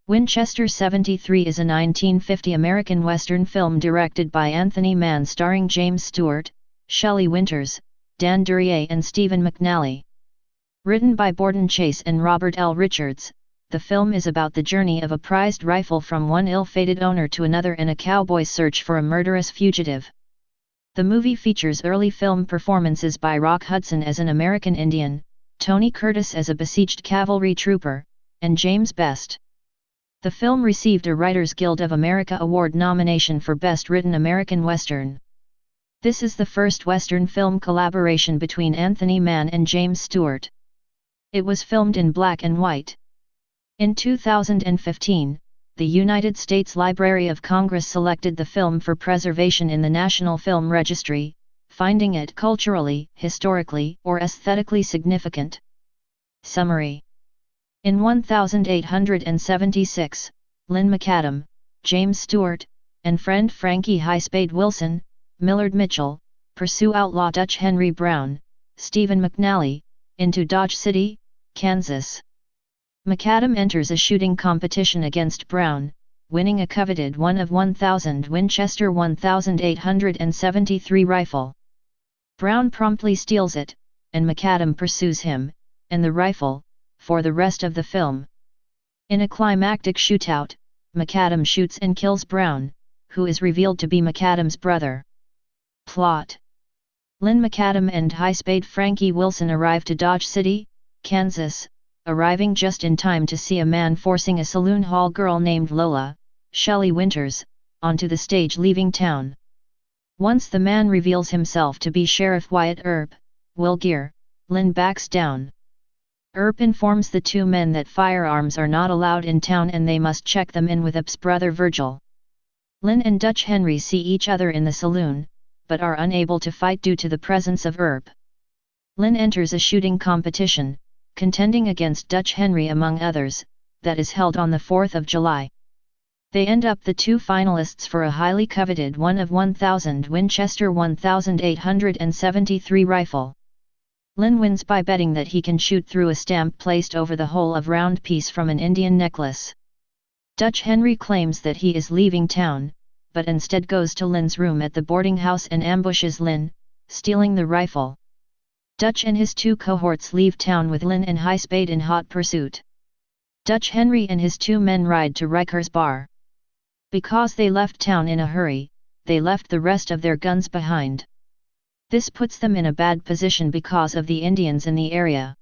Winchester 73 is a 1950 American Western film directed by Anthony Mann starring James Stewart, Shelley Winters, Dan Duryea and Stephen McNally. Written by Borden Chase and Robert L. Richards, the film is about the journey of a prized rifle from one ill-fated owner to another in a cowboy's search for a murderous fugitive. The movie features early film performances by Rock Hudson as an American Indian, Tony Curtis as a besieged cavalry trooper, and James Best. The film received a Writers Guild of America Award nomination for Best Written American Western. This is the first Western film collaboration between Anthony Mann and James Stewart. It was filmed in black and white. In 2015, the United States Library of Congress selected the film for preservation in the National Film Registry, finding it culturally, historically, or aesthetically significant. Summary. In 1876, Lynn McAdam, James Stewart, and friend Frankie Highspade Wilson, Millard Mitchell, pursue outlaw Dutch Henry Brown, Stephen McNally, into Dodge City, Kansas. McAdam enters a shooting competition against Brown, winning a coveted 1 of 1,000 Winchester 1873 rifle. Brown promptly steals it, and McAdam pursues him, and the rifle, for the rest of the film. In a climactic shootout, McAdam shoots and kills Brown, who is revealed to be McAdam's brother. Plot. Lynn McAdam and Highspade Frankie Wilson arrive to Dodge City, Kansas, arriving just in time to see a man forcing a saloon hall girl named Lola, Shelley Winters, onto the stage leaving town. Once the man reveals himself to be Sheriff Wyatt Earp, Will Gear, Lynn backs down. Earp informs the two men that firearms are not allowed in town and they must check them in with Earp's brother Virgil. Lynn and Dutch Henry see each other in the saloon, but are unable to fight due to the presence of Earp. Lynn enters a shooting competition, contending against Dutch Henry among others, that is held on the 4th of July. They end up the two finalists for a highly coveted 1 of 1,000 Winchester 1873 rifle. Lynn wins by betting that he can shoot through a stamp placed over the hole of round piece from an Indian necklace. Dutch Henry claims that he is leaving town, but instead goes to Lynn's room at the boarding house and ambushes Lynn, stealing the rifle. Dutch and his two cohorts leave town with Lynn and Highspade in hot pursuit. Dutch Henry and his two men ride to Riker's bar. Because they left town in a hurry, they left the rest of their guns behind. This puts them in a bad position because of the Indians in the area.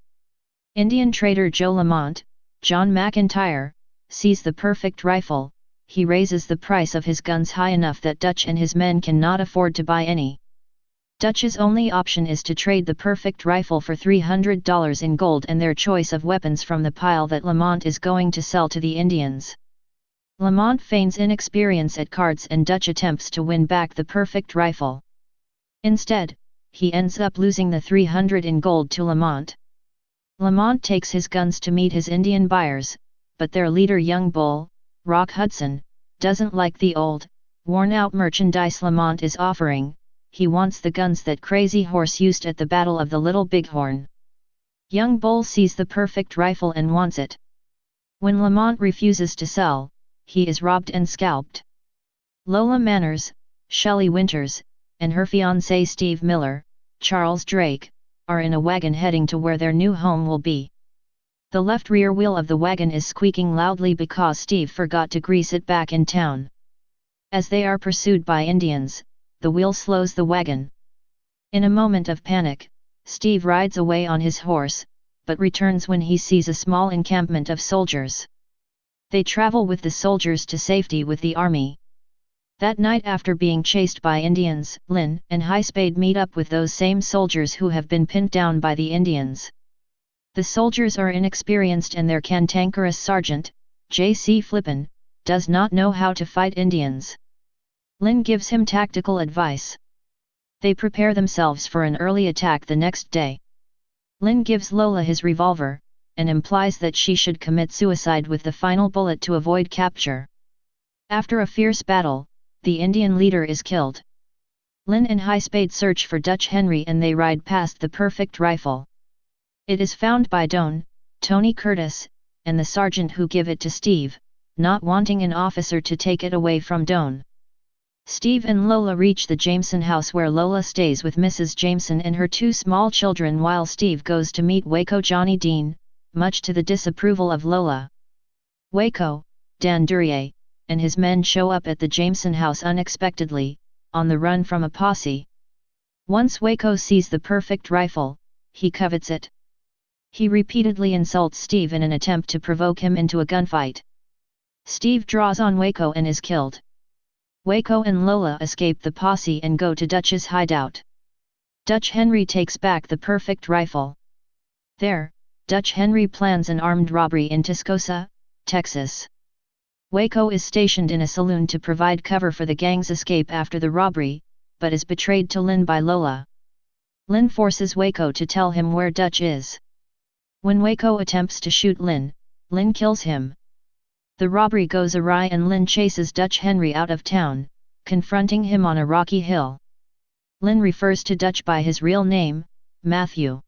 Indian trader Joe Lamont, John McIntyre, sees the perfect rifle. He raises the price of his guns high enough that Dutch and his men cannot afford to buy any. Dutch's only option is to trade the perfect rifle for $300 in gold and their choice of weapons from the pile that Lamont is going to sell to the Indians. Lamont feigns inexperience at cards and Dutch attempts to win back the perfect rifle. Instead, he ends up losing the $300 in gold to Lamont. Lamont takes his guns to meet his Indian buyers, but their leader Young Bull, Rock Hudson, doesn't like the old, worn-out merchandise Lamont is offering. He wants the guns that Crazy Horse used at the Battle of the Little Bighorn. Young Bull sees the perfect rifle and wants it. When Lamont refuses to sell, he is robbed and scalped. Lola Manners, Shelley Winters, and her fiancé Steve Miller, Charles Drake, are in a wagon heading to where their new home will be. The left rear wheel of the wagon is squeaking loudly because Steve forgot to grease it back in town. As they are pursued by Indians, the wheel slows the wagon. In a moment of panic, Steve rides away on his horse, but returns when he sees a small encampment of soldiers. They travel with the soldiers to safety with the army. That night, after being chased by Indians, Lynn and Highspade meet up with those same soldiers who have been pinned down by the Indians. The soldiers are inexperienced and their cantankerous sergeant, J.C. Flippin, does not know how to fight Indians. Lynn gives him tactical advice. They prepare themselves for an early attack the next day. Lynn gives Lola his revolver, and implies that she should commit suicide with the final bullet to avoid capture. After a fierce battle, the Indian leader is killed. Lynn and Highspade search for Dutch Henry and they ride past the perfect rifle. It is found by Doan, Tony Curtis, and the sergeant who give it to Steve, not wanting an officer to take it away from Doan. Steve and Lola reach the Jameson house where Lola stays with Mrs. Jameson and her 2 small children while Steve goes to meet Waco Johnny Dean, much to the disapproval of Lola. Waco, Dan Duryea, and his men show up at the Jameson house unexpectedly, on the run from a posse. Once Waco sees the perfect rifle, he covets it. He repeatedly insults Steve in an attempt to provoke him into a gunfight. Steve draws on Waco and is killed. Waco and Lola escape the posse and go to Dutch's hideout. Dutch Henry takes back the perfect rifle. There, Dutch Henry plans an armed robbery in Tascosa, Texas. Waco is stationed in a saloon to provide cover for the gang's escape after the robbery, but is betrayed to Lynn by Lola. Lynn forces Waco to tell him where Dutch is. When Waco attempts to shoot Lynn, Lynn kills him. The robbery goes awry and Lynn chases Dutch Henry out of town, confronting him on a rocky hill. Lynn refers to Dutch by his real name, Matthew.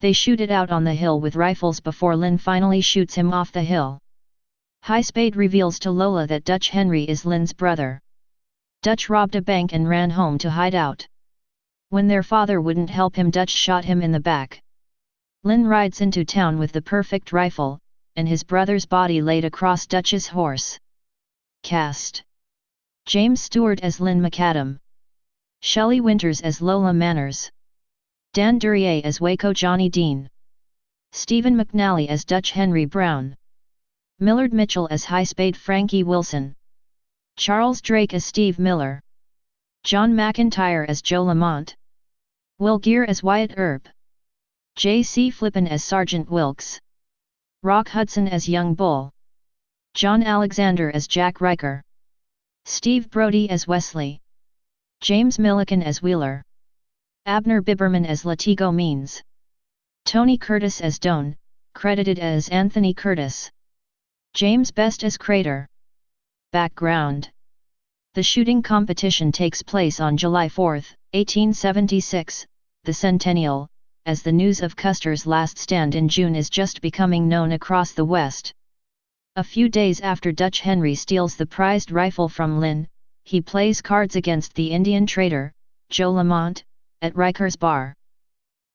They shoot it out on the hill with rifles before Lynn finally shoots him off the hill. Highspade reveals to Lola that Dutch Henry is Lynn's brother. Dutch robbed a bank and ran home to hide out. When their father wouldn't help him, Dutch shot him in the back. Lynn rides into town with the perfect rifle, and his brother's body laid across Dutch's horse. Cast: James Stewart as Lynn McAdam, Shelley Winters as Lola Manners, Dan Duryea as Waco Johnny Dean, Stephen McNally as Dutch Henry Brown, Millard Mitchell as Highspade Frankie Wilson, Charles Drake as Steve Miller, John McIntyre as Joe Lamont, Will Gear as Wyatt Earp, J.C. Flippin as Sergeant Wilkes, Rock Hudson as Young Bull, John Alexander as Jack Riker, Steve Brody as Wesley, James Milliken as Wheeler, Abner Biberman as Latigo Means, Tony Curtis as Doan, credited as Anthony Curtis, James Best as Crater. Background: the shooting competition takes place on July 4, 1876, the centennial, as the news of Custer's last stand in June is just becoming known across the West. A few days after Dutch Henry steals the prized rifle from Lynn, he plays cards against the Indian trader, Joe Lamont, at Riker's bar.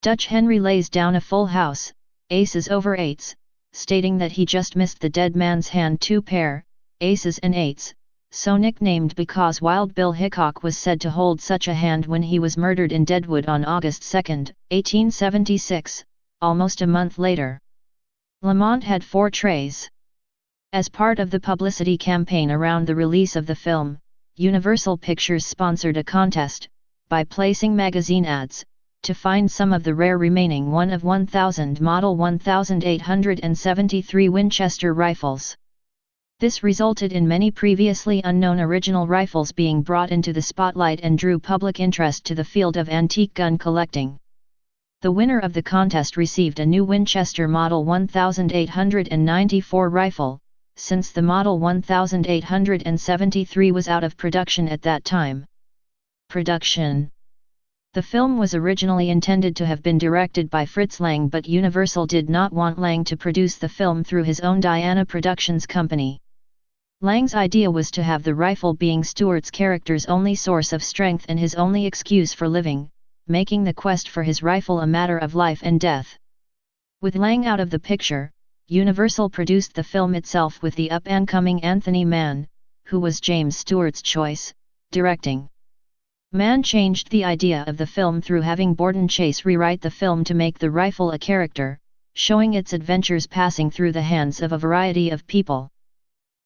Dutch Henry lays down a full house, aces over eights, stating that he just missed the dead man's hand 2 pair, aces and eights, so nicknamed because Wild Bill Hickok was said to hold such a hand when he was murdered in Deadwood on August 2, 1876, almost a month later. Lamont had 4 trays. As part of the publicity campaign around the release of the film, Universal Pictures sponsored a contest, by placing magazine ads, to find some of the rare remaining 1 of 1000 Model 1873 Winchester rifles. This resulted in many previously unknown original rifles being brought into the spotlight and drew public interest to the field of antique gun collecting. The winner of the contest received a new Winchester Model 1894 rifle, since the Model 1873 was out of production at that time. Production: the film was originally intended to have been directed by Fritz Lang, but Universal did not want Lang to produce the film through his own Diana Productions company. Lang's idea was to have the rifle being Stewart's character's only source of strength and his only excuse for living, making the quest for his rifle a matter of life and death. With Lang out of the picture, Universal produced the film itself with the up-and-coming Anthony Mann, who was James Stewart's choice, directing. Mann changed the idea of the film through having Borden Chase rewrite the film to make the rifle a character, showing its adventures passing through the hands of a variety of people.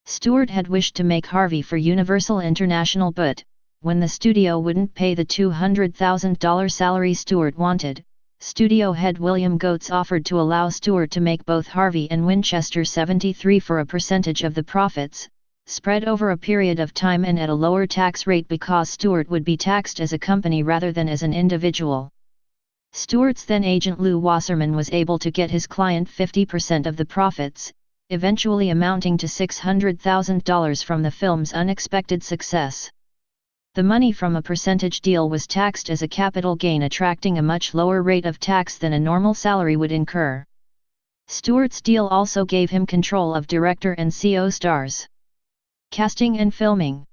Stewart had wished to make Harvey for Universal International, but, when the studio wouldn't pay the $200,000 salary Stewart wanted, studio head William Goetz offered to allow Stewart to make both Harvey and Winchester 73 for a percentage of the profits, spread over a period of time and at a lower tax rate because Stewart would be taxed as a company rather than as an individual. Stewart's then agent Lou Wasserman was able to get his client 50% of the profits, eventually amounting to $600,000 from the film's unexpected success. The money from a percentage deal was taxed as a capital gain, attracting a much lower rate of tax than a normal salary would incur. Stewart's deal also gave him control of director and CO stars. Casting and filming.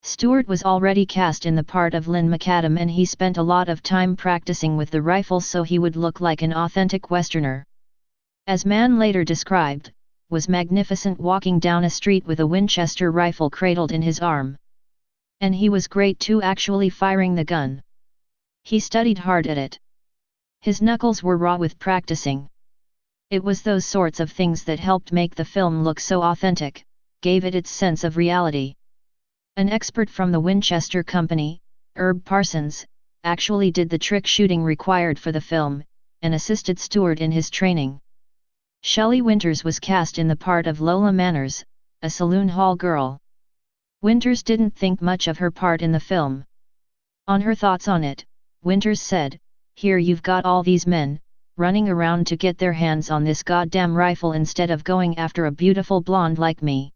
Stewart was already cast in the part of Lynn McAdam, and he spent a lot of time practicing with the rifle so he would look like an authentic Westerner. As Mann later described, was magnificent walking down a street with a Winchester rifle cradled in his arm. And he was great too, actually firing the gun. He studied hard at it. His knuckles were raw with practicing. It was those sorts of things that helped make the film look so authentic, gave it its sense of reality. An expert from the Winchester Company, Herb Parsons, actually did the trick shooting required for the film, and assisted Stewart in his training. Shelley Winters was cast in the part of Lola Manners, a saloon hall girl. Winters didn't think much of her part in the film. On her thoughts on it, Winters said, "Here you've got all these men, running around to get their hands on this goddamn rifle instead of going after a beautiful blonde like me.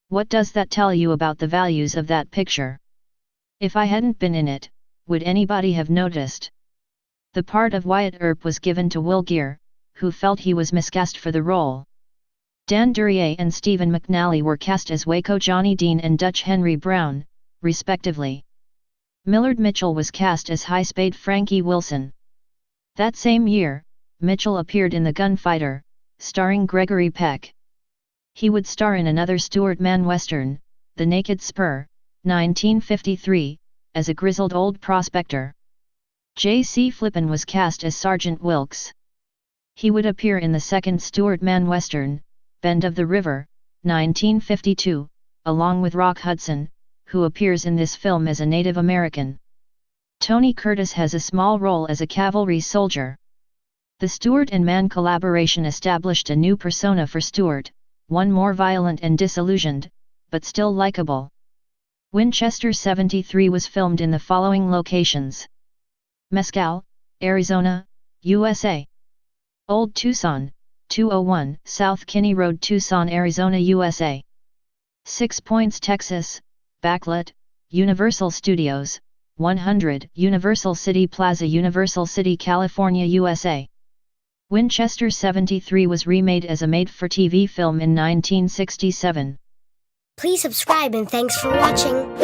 What does that tell you about the values of that picture? If I hadn't been in it, would anybody have noticed?" The part of Wyatt Earp was given to Will Geer, who felt he was miscast for the role. Dan Duryea and Stephen McNally were cast as Waco Johnny Dean and Dutch Henry Brown, respectively. Millard Mitchell was cast as High Spade Frankie Wilson. That same year, Mitchell appeared in The Gunfighter, starring Gregory Peck. He would star in another Stuart Mann Western, The Naked Spur, 1953, as a grizzled old prospector. J.C. Flippin was cast as Sergeant Wilkes. He would appear in the second Stuart Mann Western, Bend of the River, 1952, along with Rock Hudson, who appears in this film as a Native American. Tony Curtis has a small role as a cavalry soldier. The Stewart and Mann collaboration established a new persona for Stewart, one more violent and disillusioned, but still likable. Winchester 73 was filmed in the following locations: Mescal, Arizona, USA. Old Tucson, 201 South Kinney Road, Tucson, Arizona, USA. Six Points, Texas, Backlit, Universal Studios, 100 Universal City Plaza, Universal City, California, USA. Winchester 73 was remade as a made-for-TV film in 1967. Please subscribe and thanks for watching.